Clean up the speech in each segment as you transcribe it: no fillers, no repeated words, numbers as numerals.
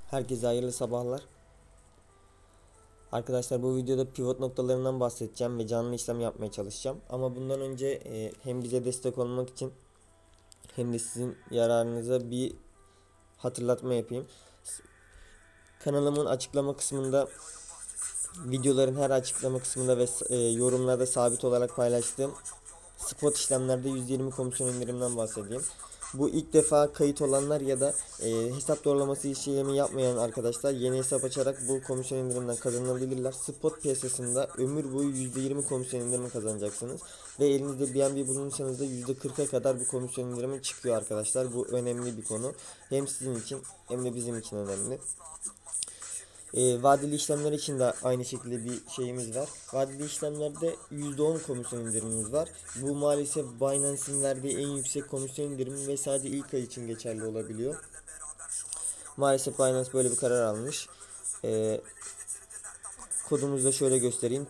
Herkese hayırlı sabahlar. Arkadaşlar bu videoda pivot noktalarından bahsedeceğim ve canlı işlem yapmaya çalışacağım. Ama bundan önce hem bize destek olmak için hem de sizin yararınıza bir hatırlatma yapayım. Kanalımın açıklama kısmında, videoların her açıklama kısmında ve yorumlarda sabit olarak paylaştığım spot işlemlerde %20 komisyon indirimden bahsedeyim. Bu ilk defa kayıt olanlar ya da hesap doğrulaması işlemi yapmayan arkadaşlar yeni hesap açarak bu komisyon indirimden kazanabilirler. Spot piyasasında ömür boyu %20 komisyon indirimi kazanacaksınız. Ve elinizde BNB bulunursanız da %40'a kadar bu komisyon indirimi çıkıyor arkadaşlar. Bu önemli bir konu. Hem sizin için hem de bizim için önemli. Vadeli işlemler için de aynı şekilde bir şeyimiz var. Vadeli işlemlerde %10 komisyon indirimimiz var. Bu maalesef Binance'in verdiği en yüksek komisyon indirimi ve sadece ilk ay için geçerli olabiliyor. Maalesef Binance böyle bir karar almış. Kodumuzu da şöyle göstereyim.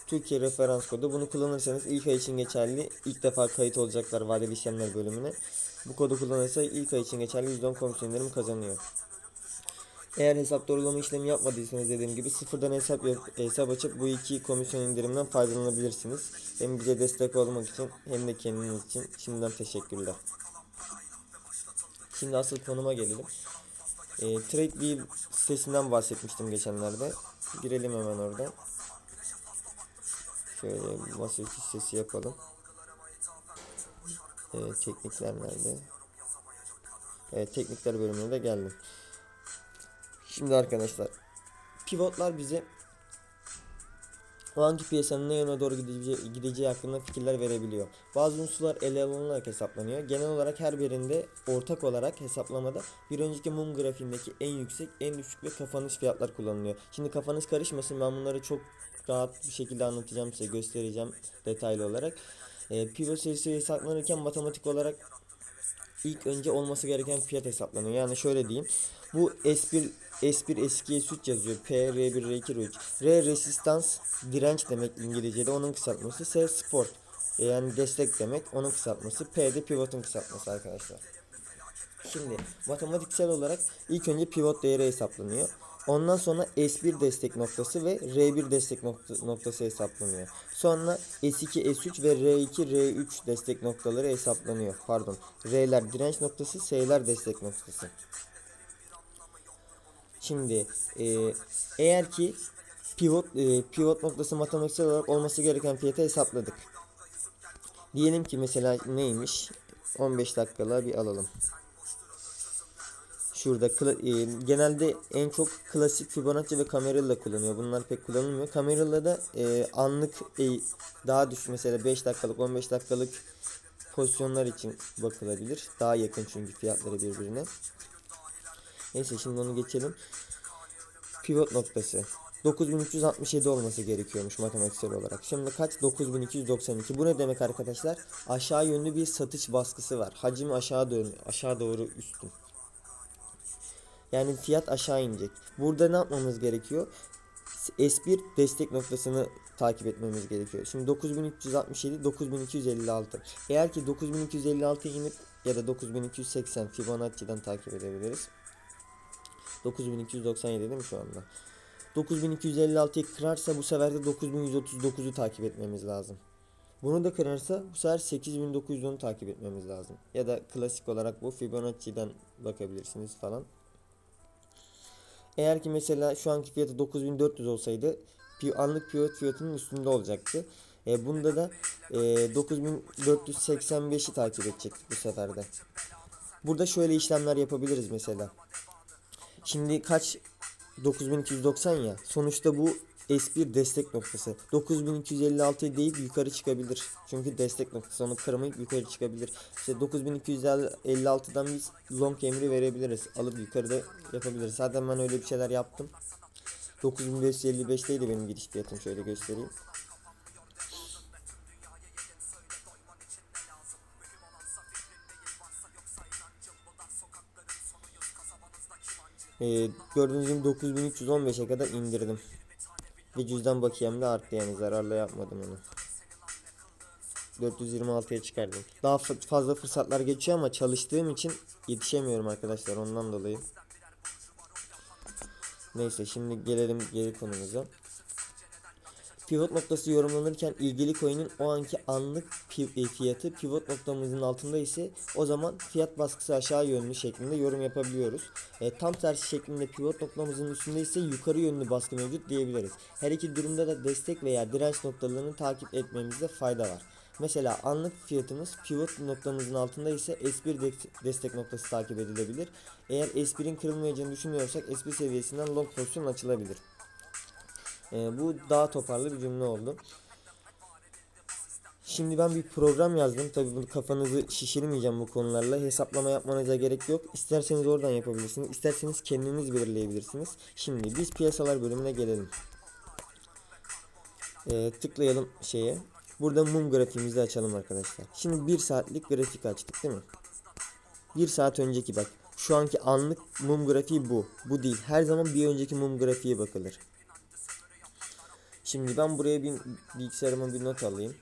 Türkiye referans kodu. Bunu kullanırsanız ilk ay için geçerli. İlk defa kayıt olacaklar vadeli işlemler bölümüne. Bu kodu kullanırsa ilk ay için geçerli %10 komisyon indirimi kazanıyor. Eğer hesap doğrulama işlemi yapmadıysanız dediğim gibi sıfırdan hesap açıp bu iki komisyon indirimden faydalanabilirsiniz. Hem bize destek olmak için hem de kendiniz için şimdiden teşekkürler. Şimdi asıl konuma gelelim. TradeView sitesinden bahsetmiştim geçenlerde. Girelim hemen oradan. Şöyle masaüstü sitesi yapalım. Teknikler nerede? Teknikler bölümüne de geldim. Şimdi arkadaşlar, pivotlar bize o anki piyasanın ne yöne doğru gideceği hakkında fikirler verebiliyor. Bazı unsurlar ele alınarak hesaplanıyor. Genel olarak her birinde ortak olarak hesaplamada bir önceki mum grafiğindeki en yüksek, en düşük ve kafanız fiyatlar kullanılıyor. Şimdi kafanız karışmasın, ben bunları çok rahat bir şekilde anlatacağım, size göstereceğim detaylı olarak. Pivot serisi hesaplanırken matematik olarak ilk önce olması gereken fiyat hesaplanıyor. Yani şöyle diyeyim. Bu S1, S2, S3 yazıyor. P, R1, R2, R3. R resistans, direnç demek İngilizce'de, onun kısaltması. S support, yani destek demek, onun kısaltması. P de pivotun kısaltması arkadaşlar. Şimdi matematiksel olarak ilk önce pivot değeri hesaplanıyor. Ondan sonra S1 destek noktası ve R1 destek noktası hesaplanıyor. Sonra S2, S3 ve R2, R3 destek noktaları hesaplanıyor. Pardon. R'ler direnç noktası, S'ler destek noktası. Şimdi eğer ki pivot noktası matematiksel olarak olması gereken fiyatı hesapladık. Diyelim ki mesela neymiş? 15 dakikalığa bir alalım. Şurada genelde en çok klasik Fibonacci ve Camarilla kullanıyor. Bunlar pek kullanılmıyor. Camarilla'da anlık daha düşük, mesela 5 dakikalık 15 dakikalık pozisyonlar için bakılabilir. Daha yakın çünkü fiyatları birbirine. Neyse, şimdi onu geçelim. Pivot noktası 9367 olması gerekiyormuş matematiksel olarak. Şimdi kaç? 9292. Bu ne demek arkadaşlar? Aşağı yönlü bir satış baskısı var. Hacim aşağı doğru üstün. Yani fiyat aşağı inecek. Burada ne yapmamız gerekiyor? S1 destek noktasını takip etmemiz gerekiyor. Şimdi 9367, 9256. Eğer ki 9256'ya inip ya da 9280 Fibonacci'den takip edebiliriz. 9297 değil mi şu anda? 9256'yı kırarsa bu sefer de 9139'u takip etmemiz lazım. Bunu da kırarsa bu sefer 8910'u takip etmemiz lazım. Ya da klasik olarak bu Fibonacci'den bakabilirsiniz falan. Eğer ki mesela şu anki fiyatı 9400 olsaydı anlık pivot fiyatının üstünde olacaktı. Bunda da 9485'i takip edecektik bu seferde. Burada şöyle işlemler yapabiliriz mesela. Şimdi kaç? 9290 ya. Sonuçta bu S1 destek noktası. 9256 deyip yukarı çıkabilir. Çünkü destek noktası, onu kırmayıp yukarı çıkabilir. İşte 9256'dan biz long emri verebiliriz. Alıp yukarıda yapabiliriz. Zaten ben öyle bir şeyler yaptım. 9555'teydi benim giriş fiyatım, şöyle göstereyim. Gördüğünüz gibi 9315'e kadar indirdim. Ve cüzdan bakiyem de arttı, yani zararla yapmadım onu. 426'ya çıkardım. Daha fazla fırsatlar geçiyor ama çalıştığım için yetişemiyorum arkadaşlar, ondan dolayı. Neyse, şimdi gelelim geri konumuza. Pivot noktası yorumlanırken ilgili coin'in o anki anlık fiyatı pivot noktamızın altında ise o zaman fiyat baskısı aşağı yönlü şeklinde yorum yapabiliyoruz. Tam tersi şeklinde pivot noktamızın üstünde ise yukarı yönlü baskı mevcut diyebiliriz. Her iki durumda da destek veya direnç noktalarını takip etmemizde fayda var. Mesela anlık fiyatımız pivot noktamızın altında ise S1 destek noktası takip edilebilir. Eğer S1'in kırılmayacağını düşünüyorsak S1 seviyesinden long pozisyon açılabilir. Bu daha toparlı bir cümle oldu. Şimdi ben bir program yazdım. Tabii bunu kafanızı şişirmeyeceğim bu konularla. Hesaplama yapmanıza gerek yok. İsterseniz oradan yapabilirsiniz. İsterseniz kendiniz belirleyebilirsiniz. Şimdi biz piyasalar bölümüne gelelim. Tıklayalım şeye. Burada mum grafiğimizi açalım arkadaşlar. Şimdi 1 saatlik grafik açtık değil mi? 1 saat önceki bak. Şu anki anlık mum grafiği bu. Bu değil. Her zaman bir önceki mum grafiğe bakılır. Şimdi ben buraya bilgisayarıma bir not alayım.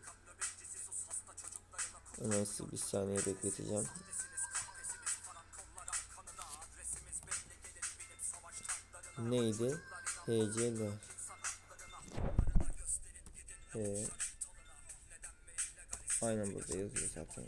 Hemen sizi bir saniye bekleteceğim. Neydi? HCL. Aynen burada yazıyor zaten ya.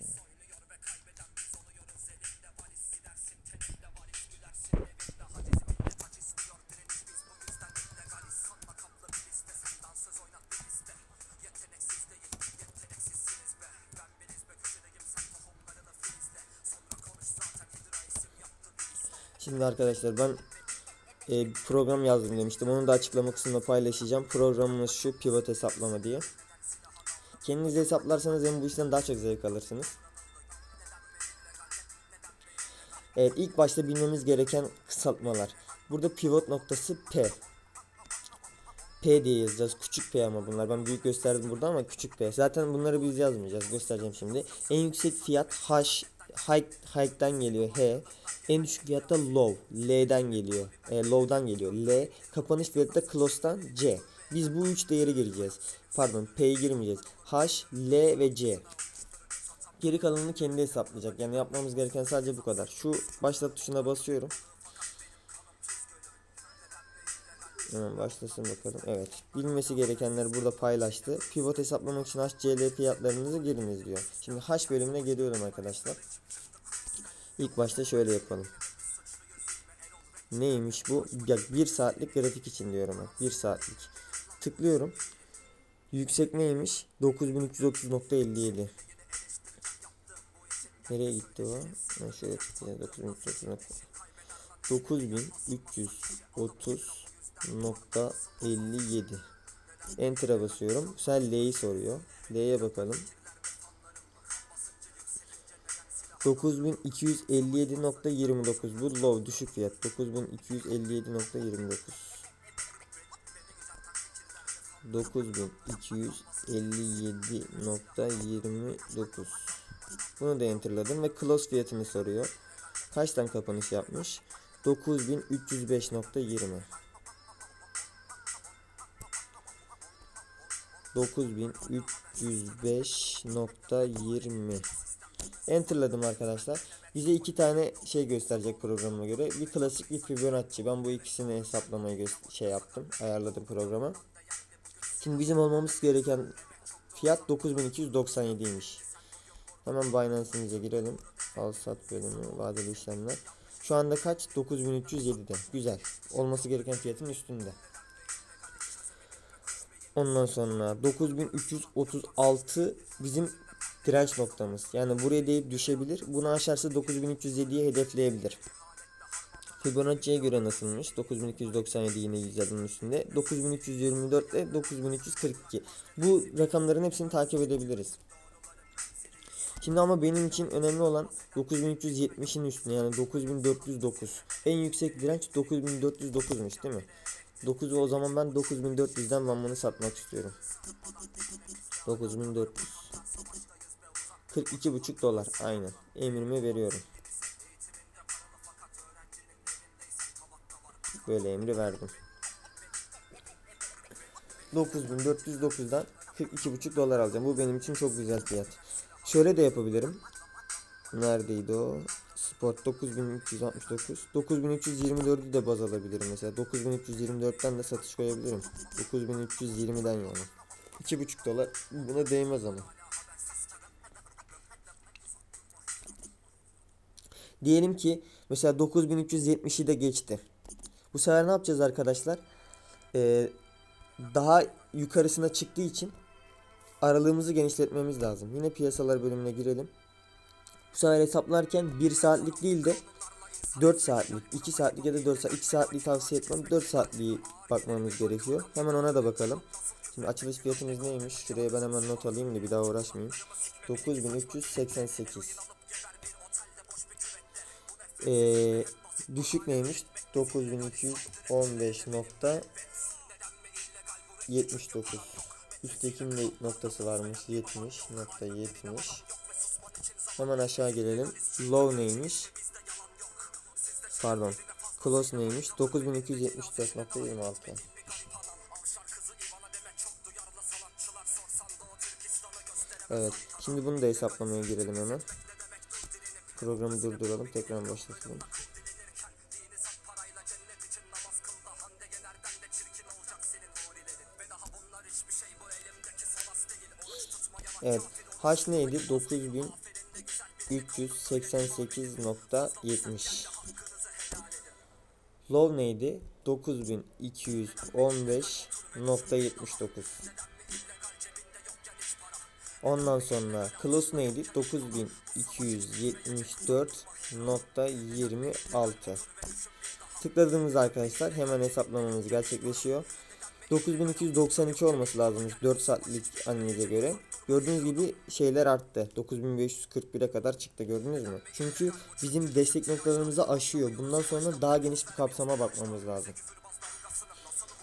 Şimdi arkadaşlar ben program yazdım demiştim. Onu da açıklama kısmında paylaşacağım. Programımız şu, pivot hesaplama diye. Kendiniz hesaplarsanız hem bu işten daha çok zevk alırsınız. Evet, ilk başta bilmemiz gereken kısaltmalar. Burada pivot noktası P. P diye yazacağız. Küçük P ama bunlar. Ben büyük gösterdim burada ama küçük P. Zaten bunları biz yazmayacağız. Göstereceğim şimdi. En yüksek fiyat H. High'dan geliyor H. En düşük fiyatta low. L'den geliyor. Low'dan geliyor. L. Kapanış fiyatı da close'dan C. Biz bu 3 değeri gireceğiz. Pardon, P'yi girmeyeceğiz. H, L ve C. Geri kalanını kendi hesaplayacak. Yani yapmamız gereken sadece bu kadar. Şu başlat tuşuna basıyorum. Hemen başlasın bakalım. Evet. Bilmesi gerekenler burada paylaştı. Pivot hesaplamak için HCL fiyatlarınızı giriniz diyor. Şimdi H bölümüne geliyorum arkadaşlar. İlk başta şöyle yapalım. Neymiş bu? 1 saatlik grafik için diyorum ben. 1 saatlik. Tıklıyorum. Yüksek neymiş? 9330.57. Nereye gitti o? Ben şöyle tıklayayım. 9330.57. Enter'a basıyorum. Sen L'yi soruyor. L'ye bakalım. 9257.29. Bu low, düşük fiyat. 9257.29. 9257.29. Bunu da enterladım ve close fiyatını soruyor. Kaçtan kapanış yapmış? 9305.20. 9305.20. Enterladım arkadaşlar. Bize iki tane şey gösterecek programına göre. Bir klasik, bir Fibonacci. Ben bu ikisini hesaplamayı yaptım. Ayarladım programa. Şimdi bizim olmamız gereken fiyat 9297'ymiş. Hemen Binance'imize girelim. Al sat bölümü, vadeli işlemler. Şu anda kaç? 9307'de. Güzel. Olması gereken fiyatın üstünde. Ondan sonra 9336 bizim direnç noktamız. Yani buraya deyip düşebilir. Bunu aşarsa 9307'ye hedefleyebilir. Fibonacci'ye göre nasılmış? 9297 yine yüzdenin üstünde. 9324 ile 9342. Bu rakamların hepsini takip edebiliriz. Şimdi ama benim için önemli olan 9370'in üstüne, yani 9409. En yüksek direnç 9409'muş değil mi? 9, o zaman ben 9400'den ben bunu satmak istiyorum. 9400. 42,5 dolar. Aynen. Emrimi veriyorum. Böyle emri verdim. 9409'dan 42,5 dolar alacağım. Bu benim için çok güzel fiyat. Şöyle de yapabilirim. Neredeydi o? Sport 9369. 9324'ü de baz alabilirim mesela. 9324'ten de satış koyabilirim. 9320'den yani. 2,5 dolar buna değmez ama. Diyelim ki mesela 9370'i de geçti. Bu sefer ne yapacağız arkadaşlar? Daha yukarısına çıktığı için aralığımızı genişletmemiz lazım. Yine piyasalar bölümüne girelim. Bu sefer hesaplarken 1 saatlik değil de 4 saatlik, 2 saatlik ya da 4 saat, 2 saatliği tavsiye etmem. 4 saatliği bakmamız gerekiyor. Hemen ona da bakalım. Şimdi açılış fiyatımız neymiş? Şuraya ben hemen not alayım da bir daha uğraşmayayım. 9388. Düşük neymiş? 9215.79. Üsttekinin de noktası varmış. 70.70. Hemen aşağı gelelim. Low neymiş? Pardon. Close neymiş? 9274.26. Evet. Şimdi bunu da hesaplamaya girelim hemen. Programı durduralım. Tekrar başlatalım. Evet. H neydi? 9388.70. Low neydi? 9215.79. Ondan sonra close neydi? 9274.26. Tıkladığımız arkadaşlar hemen hesaplamamız gerçekleşiyor. 9292 olması lazımmış 4 saatlik analize göre. Gördüğünüz gibi şeyler arttı. 9541'e kadar çıktı, gördünüz mü? Çünkü bizim destek noktalarımızı aşıyor. Bundan sonra daha geniş bir kapsama bakmamız lazım.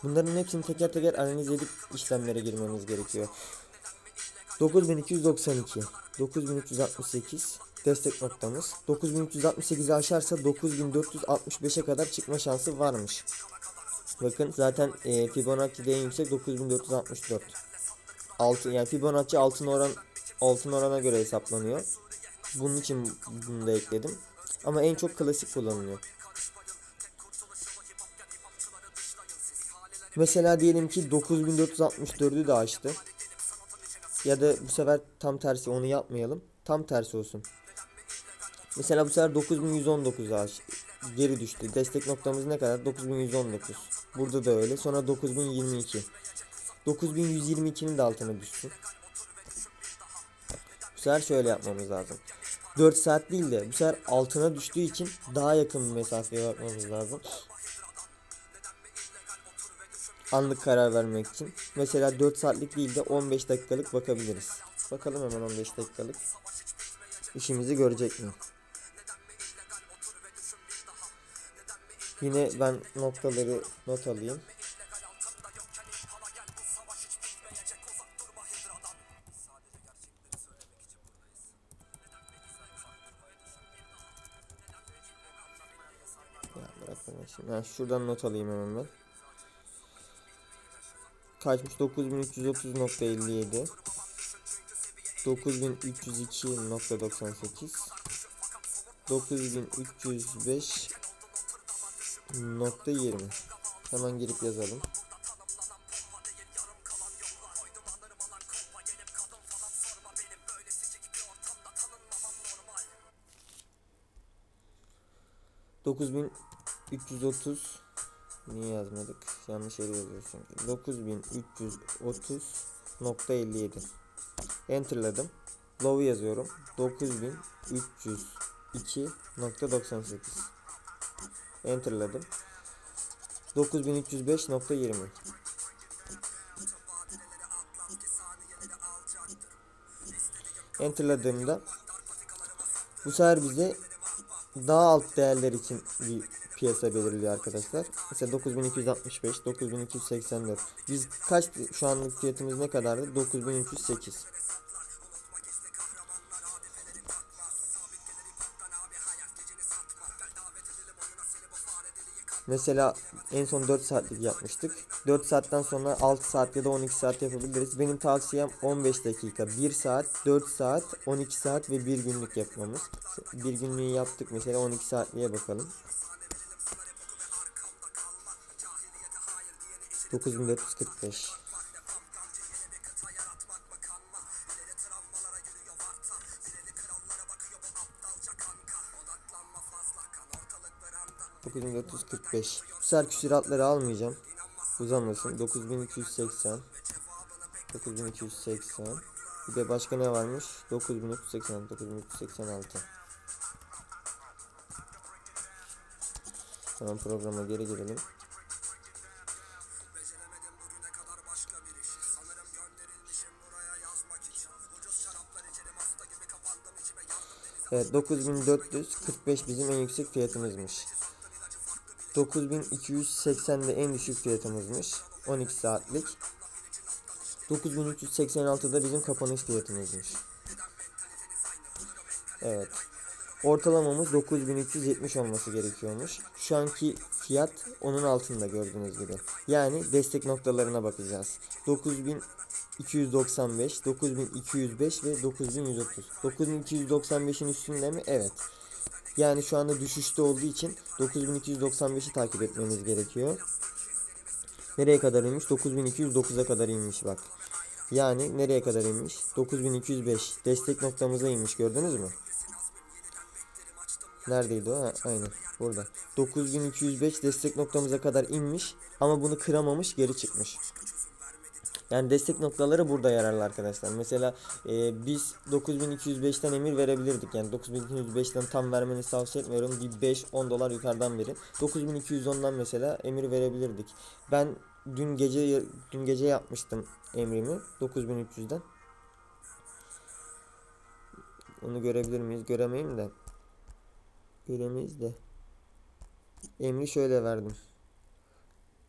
Bunların hepsini teker teker analiz edip işlemlere girmemiz gerekiyor. 9292, 9368 destek noktamız. 9368'i aşarsa 9465'e kadar çıkma şansı varmış. Bakın zaten Fibonacci'de en yüksek 9464. Yani Fibonacci altın orana göre hesaplanıyor. Bunun için bunu da ekledim. Ama en çok klasik kullanılıyor. Mesela diyelim ki 9464'ü de aştı. Ya da bu sefer tam tersi, onu yapmayalım. Tam tersi olsun. Mesela bu sefer 9119'a geri düştü. Destek noktamız ne kadar? 9119. Burada da öyle. Sonra 9022. 9122'nin de altına düşsün. Bu sefer şöyle yapmamız lazım. 4 saat değil de bu sefer altına düştüğü için daha yakın bir mesafeye bakmamız lazım. Anlık karar vermek için. Mesela 4 saatlik değil de 15 dakikalık bakabiliriz. Bakalım hemen 15 dakikalık. İşimizi görecek mi? Yine ben noktaları not alayım. Şuradan not alayım hemen ben. Kaçmış? 9330.57, 9302.98, 9305.20. Hemen girip yazalım. ...9330... Niye yazmadık? Yanlış yere yazıyoruz çünkü. 9330.57. Enter'ladım. Low yazıyorum. 9302.98. Enter'ladım. 9305.20. Enter'ladığımda bu sefer bize daha alt değerler için bir piyasa belirliyor arkadaşlar. Mesela 9265, 9284. Biz kaç, şu anlık fiyatımız ne kadardı? 9308. Mesela en son 4 saatlik yapmıştık. 4 saatten sonra 6 saat ya da 12 saat yapabiliriz. Benim tavsiyem 15 dakika, 1 saat, 4 saat, 12 saat ve 1 günlük yapmamız. Bir günlüğü yaptık, mesela 12 saatliğe bakalım. 9445. ...9445. Bu sefer küsuratları almayacağım. Uzamasın. 9280. 9280. Bir de başka ne varmış? 9380. 9386. Tamam, programa geri girelim. Evet, 9445 bizim en yüksek fiyatımızmış. 9280 de en düşük fiyatımızmış. 12 saatlik. 9386 da bizim kapanış fiyatımızmış. Evet. Ortalamamız 9370 olması gerekiyormuş. Şu anki fiyat onun altında gördüğünüz gibi. Yani destek noktalarına bakacağız. 9295, 9205 ve 9130. 9295'in üstünde mi? Evet. Yani şu anda düşüşte olduğu için 9295'i takip etmemiz gerekiyor. Nereye kadar inmiş? 9209'a kadar inmiş bak. Yani nereye kadar inmiş? 9205. Destek noktamıza inmiş, gördünüz mü? Neredeydi o? Ha, aynen burada. 9205 destek noktamıza kadar inmiş ama bunu kıramamış, geri çıkmış. Yani destek noktaları burada yararlı arkadaşlar. Mesela biz 9205'ten emir verebilirdik. Yani 9205'ten tam vermenizi tavsiye etmiyorum. Bir 5-10 dolar yukarıdan verin. 9210'dan mesela emir verebilirdik. Ben dün gece yapmıştım emrimi 9300'den. Onu görebilir miyiz? Göremeyim de. Göremeyiz de. Emri şöyle verdim.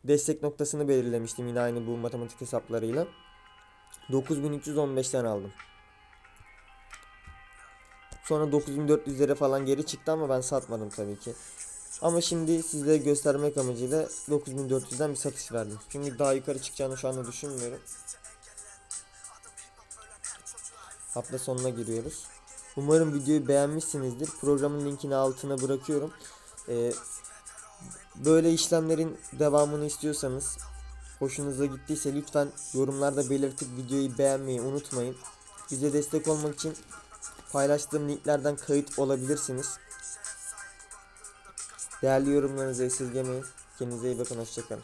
Destek noktasını belirlemiştim yine aynı bu matematik hesaplarıyla. 9315'ten aldım. Sonra 9400'lere falan geri çıktı ama ben satmadım tabii ki. Ama şimdi sizlere göstermek amacıyla 9400'den bir satış verdim. Çünkü daha yukarı çıkacağını şu anda düşünmüyorum. Hafta sonuna giriyoruz. Umarım videoyu beğenmişsinizdir. Programın linkini altına bırakıyorum. Böyle işlemlerin devamını istiyorsanız, hoşunuza gittiyse lütfen yorumlarda belirtip videoyu beğenmeyi unutmayın. Bize destek olmak için paylaştığım linklerden kayıt olabilirsiniz. Değerli yorumlarınızı esirgemeyin. Kendinize iyi bakın. Hoşçakalın.